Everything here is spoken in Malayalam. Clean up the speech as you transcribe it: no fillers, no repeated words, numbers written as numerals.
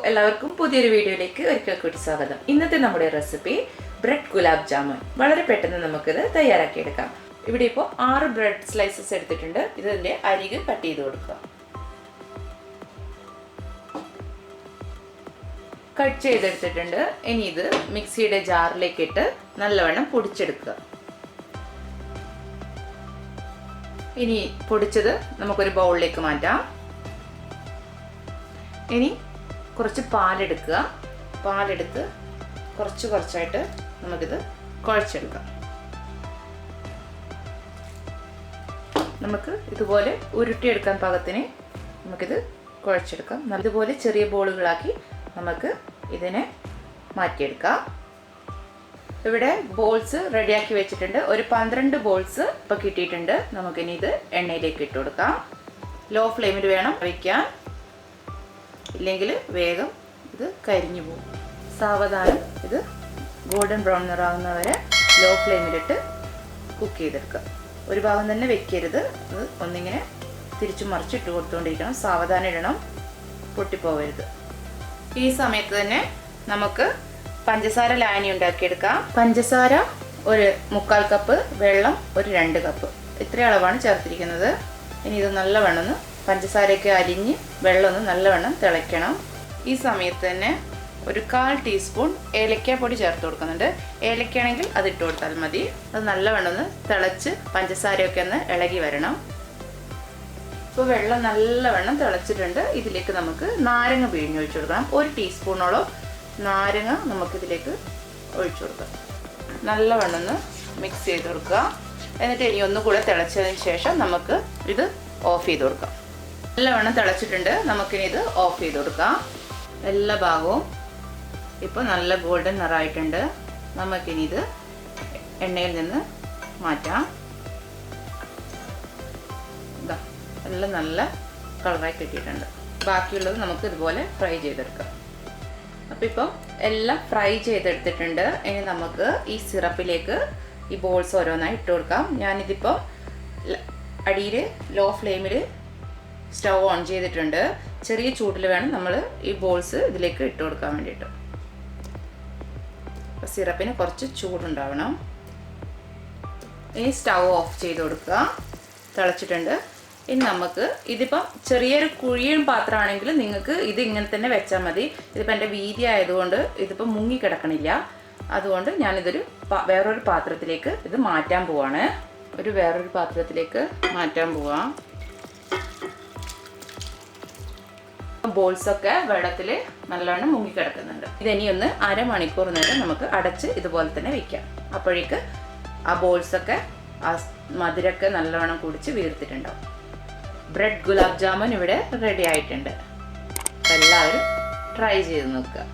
എല്ലാവർക്കും പുതിയൊരു വീഡിയോയിലേക്ക് ഒരിക്കൽ കൂടി സ്വാഗതം. ഇന്നത്തെ നമ്മുടെ റെസിപ്പി ബ്രെഡ് ഗുലാബ് ജാമുൻ. വളരെ പെട്ടെന്ന് നമുക്കിത് തയ്യാറാക്കിയെടുക്കാം. ഇവിടെ ഇപ്പോൾ 6 ബ്രെഡ് സ്ലൈസസ് എടുത്തിട്ടുണ്ട്. ഇതിൻ്റെ അരിക് കട്ട് ചെയ്ത് കൊടുക്കുക. കട്ട് ചെയ്തെടുത്തിട്ടുണ്ട്. ഇനി ഇത് മിക്സിയുടെ ജാറിലേക്ക് ഇട്ട് നല്ലവണ്ണം പൊടിച്ചെടുക്കുക. ഇനി പൊടിച്ചത് നമുക്കൊരു ബൗളിലേക്ക് മാറ്റാം. ഇനി കുറച്ച് പാലെടുക്കുക. പാലെടുത്ത് കുറച്ചായിട്ട് നമുക്കിത് കുഴച്ചെടുക്കാം. നമുക്ക് ഇതുപോലെ ഉരുട്ടിയെടുക്കാൻ പാകത്തിന് നമുക്കിത് കുഴച്ചെടുക്കാം. ഇതുപോലെ ചെറിയ ബോളുകളാക്കി നമുക്ക് ഇതിനെ മാറ്റിയെടുക്കാം. ഇവിടെ ബോൾസ് റെഡിയാക്കി വെച്ചിട്ടുണ്ട്. ഒരു 12 ബോൾസ് ഇപ്പോൾ കിട്ടിയിട്ടുണ്ട്. നമുക്കിനി ഇത് എണ്ണയിലേക്ക് ഇട്ട് കൊടുക്കാം. ലോ ഫ്ലെയിമിൽ വേണം വയ്ക്കാൻ, ഇല്ലെങ്കിൽ വേഗം ഇത് കരിഞ്ഞു പോകും. സാവധാനം ഇത് ഗോൾഡൻ ബ്രൗൺ നിറാവുന്നവരെ ലോ ഫ്ലെയിമിലിട്ട് കുക്ക് ചെയ്തെടുക്കുക. ഒരു ഭാഗം തന്നെ വെക്കരുത്. അത് ഒന്നിങ്ങനെ തിരിച്ചു മറിച്ചിട്ട് കൊടുത്തുകൊണ്ടിരിക്കണം. സാവധാനം ഇടണം, പൊട്ടിപ്പോവരുത്. ഈ സമയത്ത് തന്നെ നമുക്ക് പഞ്ചസാര ലായനി ഉണ്ടാക്കിയെടുക്കാം. പഞ്ചസാര ഒരു 3/4 കപ്പ്, വെള്ളം ഒരു 2 കപ്പ്, ഇത്ര അളവാണ് ചേർത്തിരിക്കുന്നത്. ഇനി ഇത് നല്ലവണ്ണം പഞ്ചസാരയൊക്കെ അരിഞ്ഞ് വെള്ളം ഒന്ന് നല്ലവണ്ണം തിളയ്ക്കണം. ഈ സമയത്ത് തന്നെ ഒരു 1/4 ടീസ്പൂൺ ഏലക്കാപ്പൊടി ചേർത്ത് കൊടുക്കുന്നുണ്ട്. ഏലക്കാണെങ്കിൽ അത് ഇട്ട് കൊടുത്താൽ മതി. അത് നല്ലവണ്ണം ഒന്ന് തിളച്ച് പഞ്ചസാരയൊക്കെ ഒന്ന് ഇളകി വരണം. ഇപ്പോൾ വെള്ളം നല്ലവണ്ണം തിളച്ചിട്ടുണ്ട്. ഇതിലേക്ക് നമുക്ക് നാരങ്ങ പിഴിഞ്ഞൊഴിച്ച് കൊടുക്കണം. 1 ടീസ്പൂണോളം നാരങ്ങ നമുക്കിതിലേക്ക് ഒഴിച്ചു കൊടുക്കാം. നല്ലവണ്ണം ഒന്ന് മിക്സ് ചെയ്ത് കൊടുക്കുക. എന്നിട്ട് ഇനി ഒന്നുകൂടെ തിളച്ചതിന് ശേഷം നമുക്ക് ഇത് ഓഫ് ചെയ്ത് കൊടുക്കാം. നല്ലവണ്ണം തിളച്ചിട്ടുണ്ട്. നമുക്കിനി ഇത് ഓഫ് ചെയ്ത് കൊടുക്കാം. എല്ലാ ഭാഗവും ഇപ്പോൾ നല്ല ഗോൾഡൻ നിറായിട്ടുണ്ട്. നമുക്കിനി ഇത് എണ്ണയിൽ നിന്ന് മാറ്റാം. ഇതാ എല്ലാം നല്ല കളറായി കിട്ടിയിട്ടുണ്ട്. ബാക്കിയുള്ളത് നമുക്ക് ഇതുപോലെ ഫ്രൈ ചെയ്തെടുക്കാം. അപ്പോൾ ഇപ്പം എല്ലാം ഫ്രൈ ചെയ്തെടുത്തിട്ടുണ്ട്. ഇനി നമുക്ക് ഈ സിറപ്പിലേക്ക് ഈ ബോൾസ് ഓരോന്നായി ഇട്ട് കൊടുക്കാം. ഞാനിതിപ്പോൾ അടിയിൽ ലോ ഫ്ലെയിമിൽ സ്റ്റൗ ഓൺ ചെയ്തിട്ടുണ്ട്. ചെറിയ ചൂടിൽ വേണം നമ്മൾ ഈ ബോൾസ് ഇതിലേക്ക് ഇട്ട് കൊടുക്കാൻ വേണ്ടിയിട്ട്. അപ്പോൾ സിറപ്പിന് കുറച്ച് ചൂടുണ്ടാവണം. ഇനി സ്റ്റൗ ഓഫ് ചെയ്ത് കൊടുക്കുക. തിളച്ചിട്ടുണ്ട്. ഇനി നമുക്ക് ഇതിപ്പം ചെറിയൊരു കുഴിയും പാത്രമാണെങ്കിൽ നിങ്ങൾക്ക് ഇത് ഇങ്ങനെ തന്നെ വെച്ചാൽ മതി. ഇതിപ്പോൾ എൻ്റെ വീതി ആയതുകൊണ്ട് ഇതിപ്പോൾ മുങ്ങിക്കിടക്കണില്ല. അതുകൊണ്ട് ഞാനിതൊരു വേറൊരു പാത്രത്തിലേക്ക് ഇത് മാറ്റാൻ പോവാണ്. വേറൊരു പാത്രത്തിലേക്ക് മാറ്റാൻ പോവാം. ബോൾസൊക്കെ വെള്ളത്തിൽ നല്ലവണ്ണം മുങ്ങിക്കിടക്കുന്നുണ്ട്. ഇതിനി ഒന്ന് അരമണിക്കൂർ നേരം നമുക്ക് അടച്ച് ഇതുപോലെ തന്നെ വയ്ക്കാം. അപ്പോഴേക്ക് ആ ബോൾസൊക്കെ ആ മധുരമൊക്കെ നല്ലവണ്ണം കുടിച്ച് വീർത്തിട്ടുണ്ടാവും. ബ്രെഡ് ഗുലാബ് ജാമുൻ ഇവിടെ റെഡി ആയിട്ടുണ്ട്. എല്ലാവരും ട്രൈ ചെയ്ത് നോക്കുക.